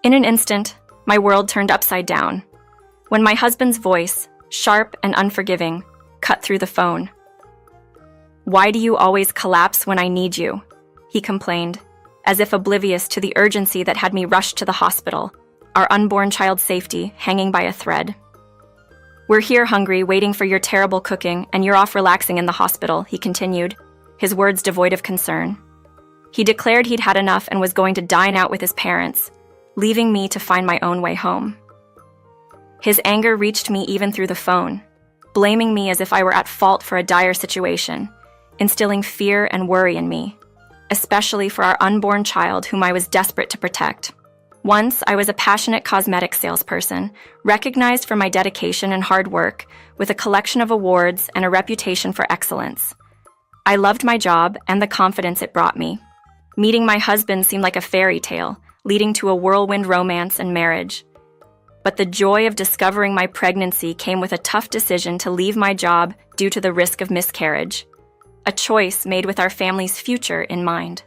In an instant, my world turned upside down when my husband's voice, sharp and unforgiving, cut through the phone. "Why do you always collapse when I need you?" he complained, as if oblivious to the urgency that had me rushed to the hospital, our unborn child's safety hanging by a thread. "We're here hungry, waiting for your terrible cooking, and you're off relaxing in the hospital," he continued, his words devoid of concern. He declared he'd had enough and was going to dine out with his parents, leaving me to find my own way home. His anger reached me even through the phone, blaming me as if I were at fault for a dire situation, instilling fear and worry in me, especially for our unborn child whom I was desperate to protect. Once, I was a passionate cosmetic salesperson, recognized for my dedication and hard work, with a collection of awards and a reputation for excellence. I loved my job and the confidence it brought me. Meeting my husband seemed like a fairy tale, leading to a whirlwind romance and marriage. But the joy of discovering my pregnancy came with a tough decision to leave my job due to the risk of miscarriage, a choice made with our family's future in mind.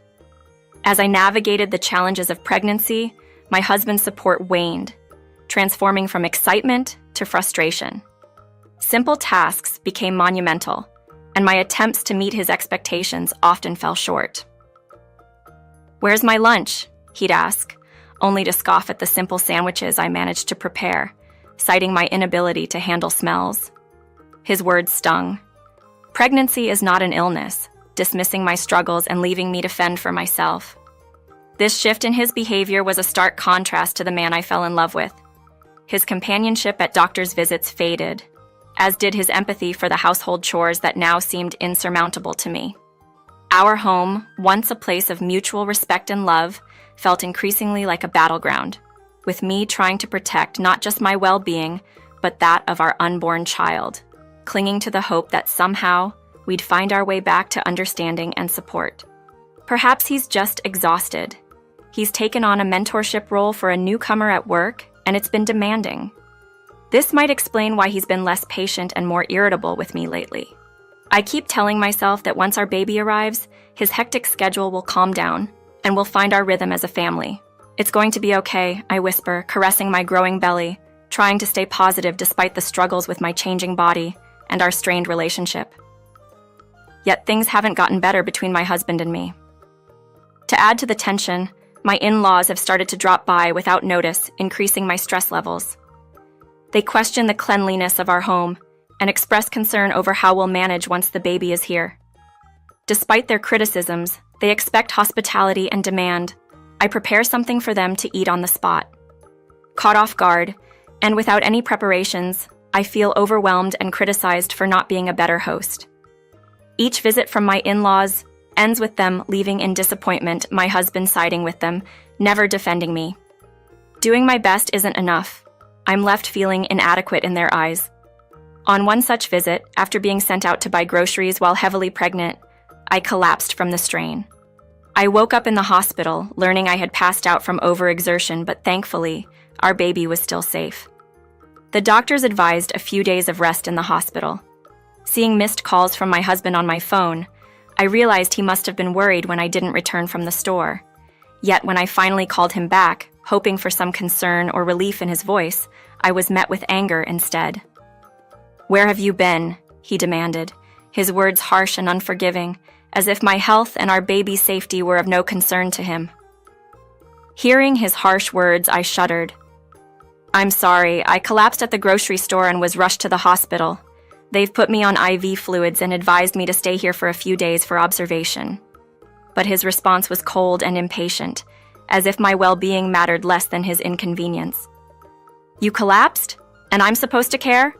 As I navigated the challenges of pregnancy, my husband's support waned, transforming from excitement to frustration. Simple tasks became monumental, and my attempts to meet his expectations often fell short. "Where's my lunch?" he'd ask, only to scoff at the simple sandwiches I managed to prepare, citing my inability to handle smells. His words stung. Pregnancy is not an illness, dismissing my struggles and leaving me to fend for myself. This shift in his behavior was a stark contrast to the man I fell in love with. His companionship at doctor's visits faded, as did his empathy for the household chores that now seemed insurmountable to me. Our home, once a place of mutual respect and love, felt increasingly like a battleground, with me trying to protect not just my well-being, but that of our unborn child, clinging to the hope that somehow we'd find our way back to understanding and support. Perhaps he's just exhausted. He's taken on a mentorship role for a newcomer at work, and it's been demanding. This might explain why he's been less patient and more irritable with me lately. I keep telling myself that once our baby arrives, his hectic schedule will calm down, and we'll find our rhythm as a family. "It's going to be okay," I whisper, caressing my growing belly, trying to stay positive despite the struggles with my changing body and our strained relationship. Yet things haven't gotten better between my husband and me. To add to the tension, my in-laws have started to drop by without notice, increasing my stress levels. They question the cleanliness of our home and express concern over how we'll manage once the baby is here. Despite their criticisms, they expect hospitality and demand I prepare something for them to eat on the spot. Caught off guard, and without any preparations, I feel overwhelmed and criticized for not being a better host. Each visit from my in-laws ends with them leaving in disappointment, my husband siding with them, never defending me. Doing my best isn't enough. I'm left feeling inadequate in their eyes. On one such visit, after being sent out to buy groceries while heavily pregnant, I collapsed from the strain. I woke up in the hospital, learning I had passed out from overexertion, but thankfully, our baby was still safe. The doctors advised a few days of rest in the hospital. Seeing missed calls from my husband on my phone, I realized he must have been worried when I didn't return from the store. Yet when I finally called him back, hoping for some concern or relief in his voice, I was met with anger instead. "Where have you been?" he demanded, his words harsh and unforgiving, as if my health and our baby's safety were of no concern to him. Hearing his harsh words, I shuddered. "I'm sorry, I collapsed at the grocery store and was rushed to the hospital. They've put me on IV fluids and advised me to stay here for a few days for observation." But his response was cold and impatient, as if my well-being mattered less than his inconvenience. "You collapsed? And I'm supposed to care?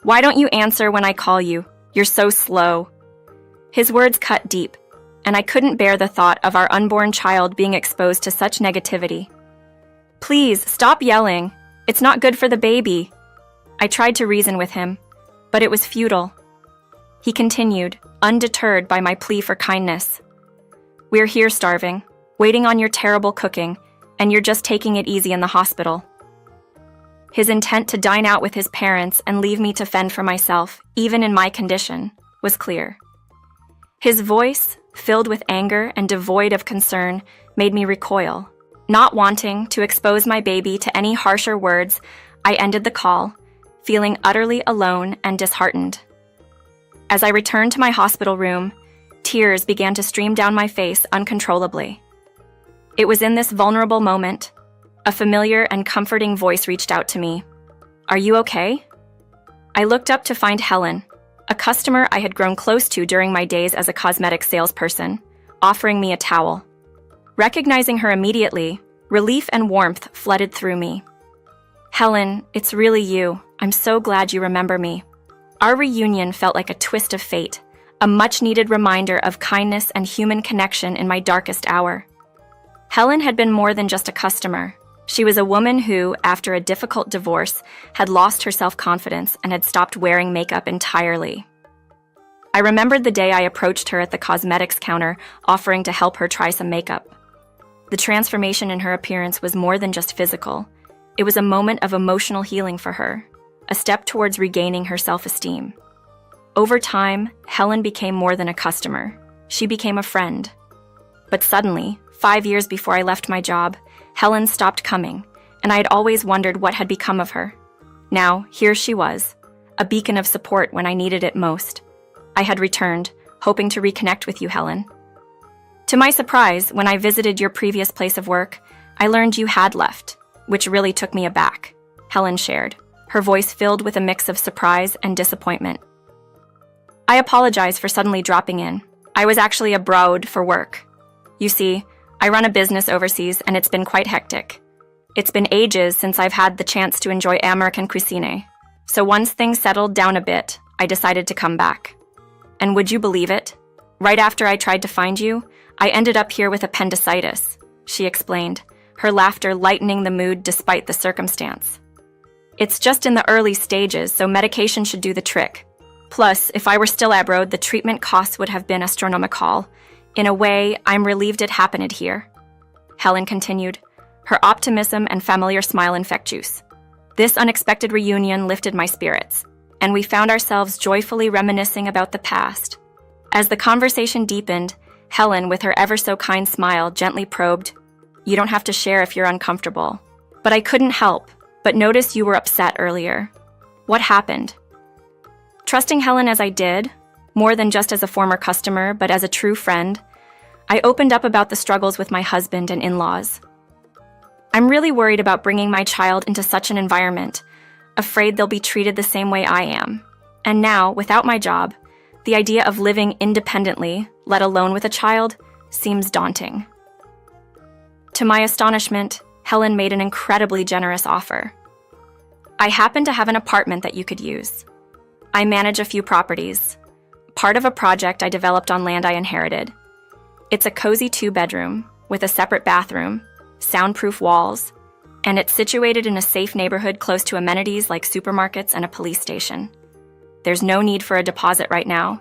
Why don't you answer when I call you? You're so slow." His words cut deep, and I couldn't bear the thought of our unborn child being exposed to such negativity. "Please, stop yelling. It's not good for the baby." I tried to reason with him, but it was futile. He continued, undeterred by my plea for kindness. "We're here starving, waiting on your terrible cooking, and you're just taking it easy in the hospital." His intent to dine out with his parents and leave me to fend for myself, even in my condition, was clear. His voice, filled with anger and devoid of concern, made me recoil, Not wanting to expose my baby to any harsher words, I ended the call, feeling utterly alone and disheartened. As I returned to my hospital room, tears began to stream down my face uncontrollably. It was in this vulnerable moment, a familiar and comforting voice reached out to me. "Are you okay?" I looked up to find Helen, a customer I had grown close to during my days as a cosmetic salesperson, offering me a towel. Recognizing her immediately, relief and warmth flooded through me. "Helen, it's really you. I'm so glad you remember me." Our reunion felt like a twist of fate, a much-needed reminder of kindness and human connection in my darkest hour. Helen had been more than just a customer. She was a woman who, after a difficult divorce, had lost her self-confidence and had stopped wearing makeup entirely. I remembered the day I approached her at the cosmetics counter, offering to help her try some makeup. The transformation in her appearance was more than just physical. It was a moment of emotional healing for her, a step towards regaining her self-esteem. Over time, Helen became more than a customer. She became a friend. But suddenly, 5 years before I left my job, Helen stopped coming, and I had always wondered what had become of her. Now, here she was, a beacon of support when I needed it most. I had returned, hoping to reconnect with you, Helen. To my surprise, when I visited your previous place of work, I learned you had left, which really took me aback, Helen shared, her voice filled with a mix of surprise and disappointment. I apologize for suddenly dropping in. I was actually abroad for work. You see, I run a business overseas and it's been quite hectic. It's been ages since I've had the chance to enjoy American cuisine. So once things settled down a bit, I decided to come back. And would you believe it? Right after I tried to find you, I ended up here with appendicitis, she explained, her laughter lightening the mood despite the circumstance. It's just in the early stages, so medication should do the trick. Plus, if I were still abroad, the treatment costs would have been astronomical. In a way, I'm relieved it happened here. Helen continued, her optimism and familiar smile infectious. This unexpected reunion lifted my spirits, and we found ourselves joyfully reminiscing about the past. As the conversation deepened, Helen, with her ever-so-kind smile, gently probed, "You don't have to share if you're uncomfortable." But I couldn't help but notice you were upset earlier. What happened? Trusting Helen as I did, more than just as a former customer, but as a true friend, I opened up about the struggles with my husband and in-laws. I'm really worried about bringing my child into such an environment, afraid they'll be treated the same way I am. And now, without my job, the idea of living independently, let alone with a child, seems daunting. To my astonishment, Helen made an incredibly generous offer. "I happen to have an apartment that you could use. I manage a few properties, part of a project I developed on land I inherited. It's a cozy 2-bedroom with a separate bathroom, soundproof walls, and it's situated in a safe neighborhood close to amenities like supermarkets and a police station. There's no need for a deposit right now,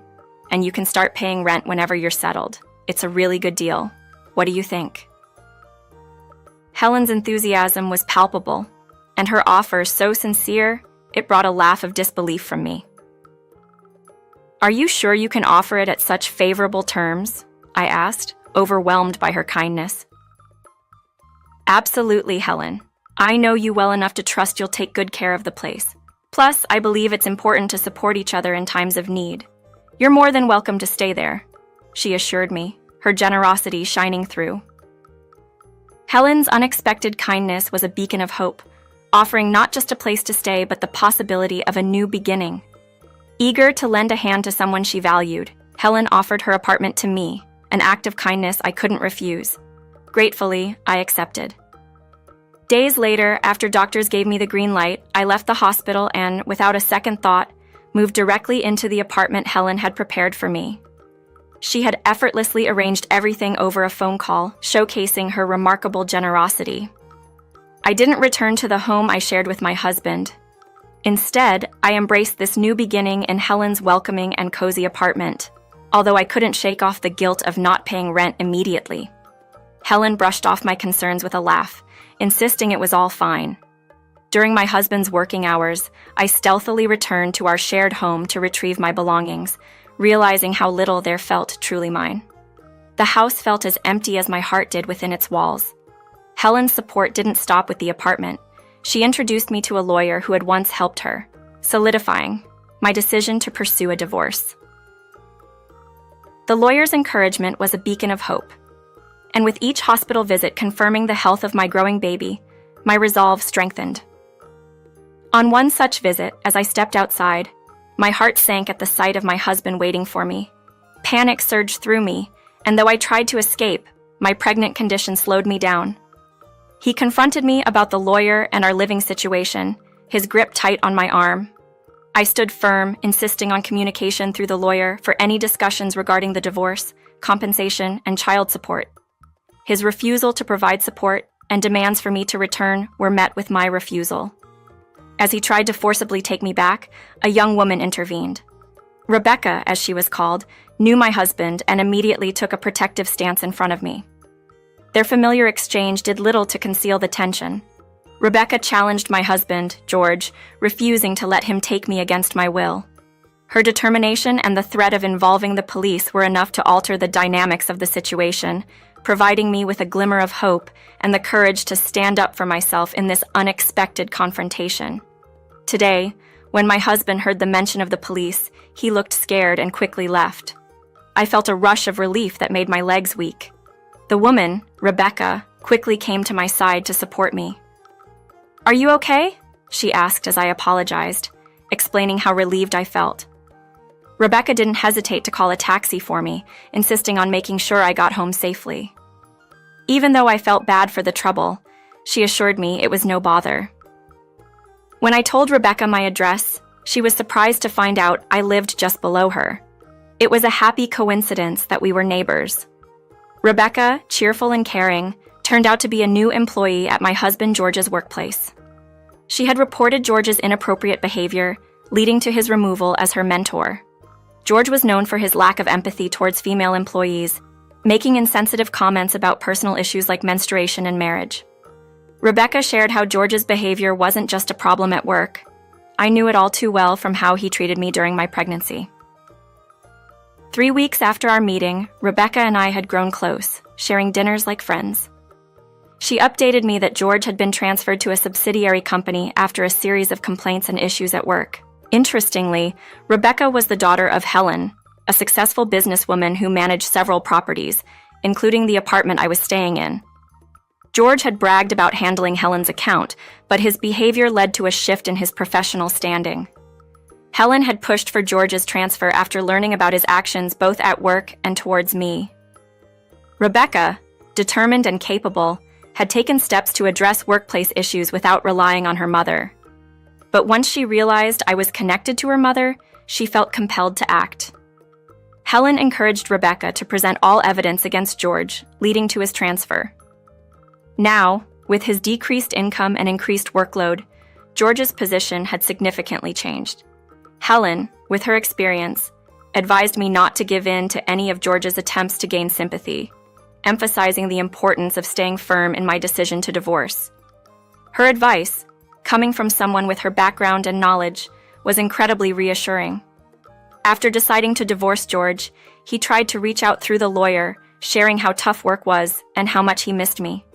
and you can start paying rent whenever you're settled. It's a really good deal. What do you think?" Helen's enthusiasm was palpable, and her offer so sincere, it brought a laugh of disbelief from me. "Are you sure you can offer it at such favorable terms?" I asked, overwhelmed by her kindness. "Absolutely, Helen. I know you well enough to trust you'll take good care of the place. Plus, I believe it's important to support each other in times of need. You're more than welcome to stay there," she assured me, her generosity shining through. Helen's unexpected kindness was a beacon of hope, offering not just a place to stay but the possibility of a new beginning. Eager to lend a hand to someone she valued, Helen offered her apartment to me, an act of kindness I couldn't refuse. Gratefully, I accepted. Days later, after doctors gave me the green light, I left the hospital and, without a second thought, moved directly into the apartment Helen had prepared for me. She had effortlessly arranged everything over a phone call, showcasing her remarkable generosity. I didn't return to the home I shared with my husband. Instead, I embraced this new beginning in Helen's welcoming and cozy apartment, although I couldn't shake off the guilt of not paying rent immediately. Helen brushed off my concerns with a laugh, insisting it was all fine. During my husband's working hours, I stealthily returned to our shared home to retrieve my belongings, realizing how little there felt truly mine. The house felt as empty as my heart did within its walls. Helen's support didn't stop with the apartment. She introduced me to a lawyer who had once helped her, solidifying my decision to pursue a divorce. The lawyer's encouragement was a beacon of hope, and with each hospital visit confirming the health of my growing baby, my resolve strengthened. On one such visit, as I stepped outside, my heart sank at the sight of my husband waiting for me. Panic surged through me, and though I tried to escape, my pregnant condition slowed me down. He confronted me about the lawyer and our living situation, his grip tight on my arm. I stood firm, insisting on communication through the lawyer for any discussions regarding the divorce, compensation, and child support. His refusal to provide support and demands for me to return were met with my refusal. As he tried to forcibly take me back, a young woman intervened. Rebecca, as she was called, knew my husband and immediately took a protective stance in front of me. Their familiar exchange did little to conceal the tension. Rebecca challenged my husband, George, refusing to let him take me against my will. Her determination and the threat of involving the police were enough to alter the dynamics of the situation, providing me with a glimmer of hope and the courage to stand up for myself in this unexpected confrontation. Today, when my husband heard the mention of the police, he looked scared and quickly left. I felt a rush of relief that made my legs weak. The woman, Rebecca, quickly came to my side to support me. "Are you okay?" she asked as I apologized, explaining how relieved I felt. Rebecca didn't hesitate to call a taxi for me, insisting on making sure I got home safely. Even though I felt bad for the trouble, she assured me it was no bother. When I told Rebecca my address, she was surprised to find out I lived just below her. It was a happy coincidence that we were neighbors. Rebecca, cheerful and caring, turned out to be a new employee at my husband George's workplace. She had reported George's inappropriate behavior, leading to his removal as her mentor. George was known for his lack of empathy towards female employees, making insensitive comments about personal issues like menstruation and marriage. Rebecca shared how George's behavior wasn't just a problem at work. I knew it all too well from how he treated me during my pregnancy. 3 weeks after our meeting, Rebecca and I had grown close, sharing dinners like friends. She updated me that George had been transferred to a subsidiary company after a series of complaints and issues at work. Interestingly, Rebecca was the daughter of Helen, a successful businesswoman who managed several properties, including the apartment I was staying in. George had bragged about handling Helen's account, but his behavior led to a shift in his professional standing. Helen had pushed for George's transfer after learning about his actions both at work and towards me. Rebecca, determined and capable, had taken steps to address workplace issues without relying on her mother. But once she realized I was connected to her mother, she felt compelled to act. Helen encouraged Rebecca to present all evidence against George, leading to his transfer. Now, with his decreased income and increased workload, George's position had significantly changed. Helen, with her experience, advised me not to give in to any of George's attempts to gain sympathy, emphasizing the importance of staying firm in my decision to divorce. Her advice, coming from someone with her background and knowledge, was incredibly reassuring. After deciding to divorce George, he tried to reach out through the lawyer, sharing how tough work was and how much he missed me.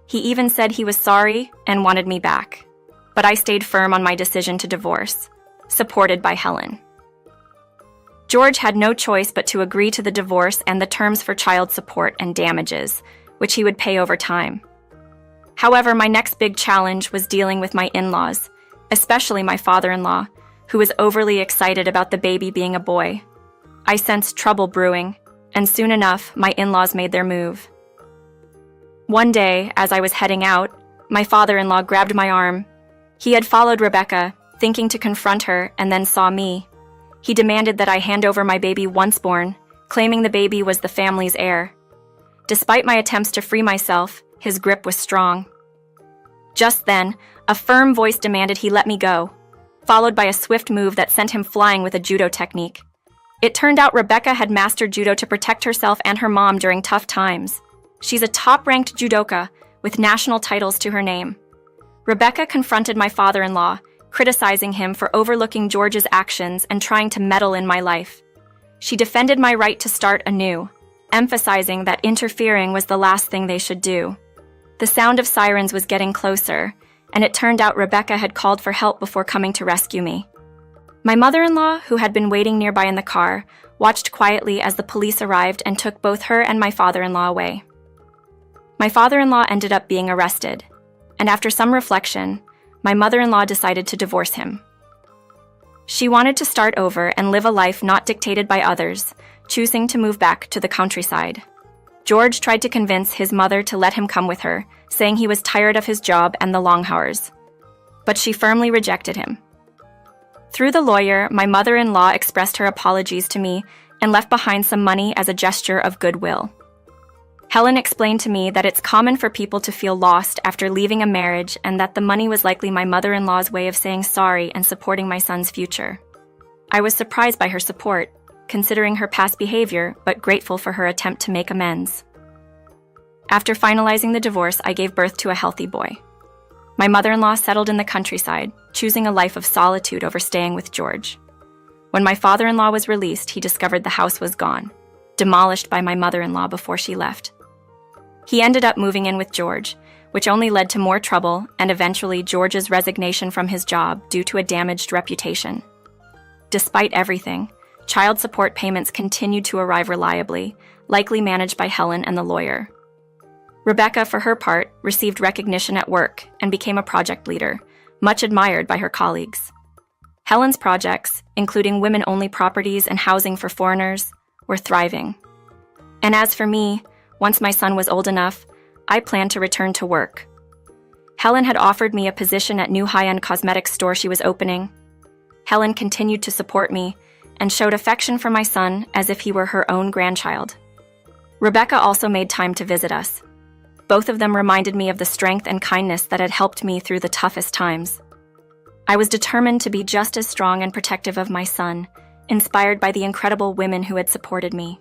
He even said he was sorry and wanted me back. But I stayed firm on my decision to divorce, supported by Helen. George had no choice but to agree to the divorce and the terms for child support and damages, which he would pay over time. However, my next big challenge was dealing with my in-laws, especially my father-in-law, who was overly excited about the baby being a boy. I sensed trouble brewing, and soon enough, my in-laws made their move. One day, as I was heading out, my father-in-law grabbed my arm. He had followed Rebecca, thinking to confront her, and then saw me. He demanded that I hand over my baby once born, claiming the baby was the family's heir. Despite my attempts to free myself, his grip was strong. Just then, a firm voice demanded he let me go, followed by a swift move that sent him flying with a judo technique. It turned out Rebecca had mastered judo to protect herself and her mom during tough times. She's a top-ranked judoka with national titles to her name. Rebecca confronted my father-in-law, criticizing him for overlooking George's actions and trying to meddle in my life. She defended my right to start anew, emphasizing that interfering was the last thing they should do. The sound of sirens was getting closer, and it turned out Rebecca had called for help before coming to rescue me. My mother-in-law, who had been waiting nearby in the car, watched quietly as the police arrived and took both her and my father-in-law away. My father-in-law ended up being arrested, and after some reflection, my mother-in-law decided to divorce him. She wanted to start over and live a life not dictated by others, choosing to move back to the countryside. George tried to convince his mother to let him come with her, saying he was tired of his job and the long hours. But she firmly rejected him. Through the lawyer, my mother-in-law expressed her apologies to me and left behind some money as a gesture of goodwill. Helen explained to me that it's common for people to feel lost after leaving a marriage and that the money was likely my mother-in-law's way of saying sorry and supporting my son's future. I was surprised by her support, considering her past behavior, but grateful for her attempt to make amends. After finalizing the divorce, I gave birth to a healthy boy. My mother-in-law settled in the countryside, choosing a life of solitude over staying with George. When my father-in-law was released, he discovered the house was gone, demolished by my mother-in-law before she left. He ended up moving in with George, which only led to more trouble and eventually George's resignation from his job due to a damaged reputation. Despite everything, child support payments continued to arrive reliably, likely managed by Helen and the lawyer. Rebecca, for her part, received recognition at work and became a project leader, much admired by her colleagues. Helen's projects, including women-only properties and housing for foreigners, were thriving. And as for me, once my son was old enough, I planned to return to work. Helen had offered me a position at new high-end cosmetics store she was opening. Helen continued to support me and showed affection for my son as if he were her own grandchild. Rebecca also made time to visit us. Both of them reminded me of the strength and kindness that had helped me through the toughest times. I was determined to be just as strong and protective of my son, inspired by the incredible women who had supported me.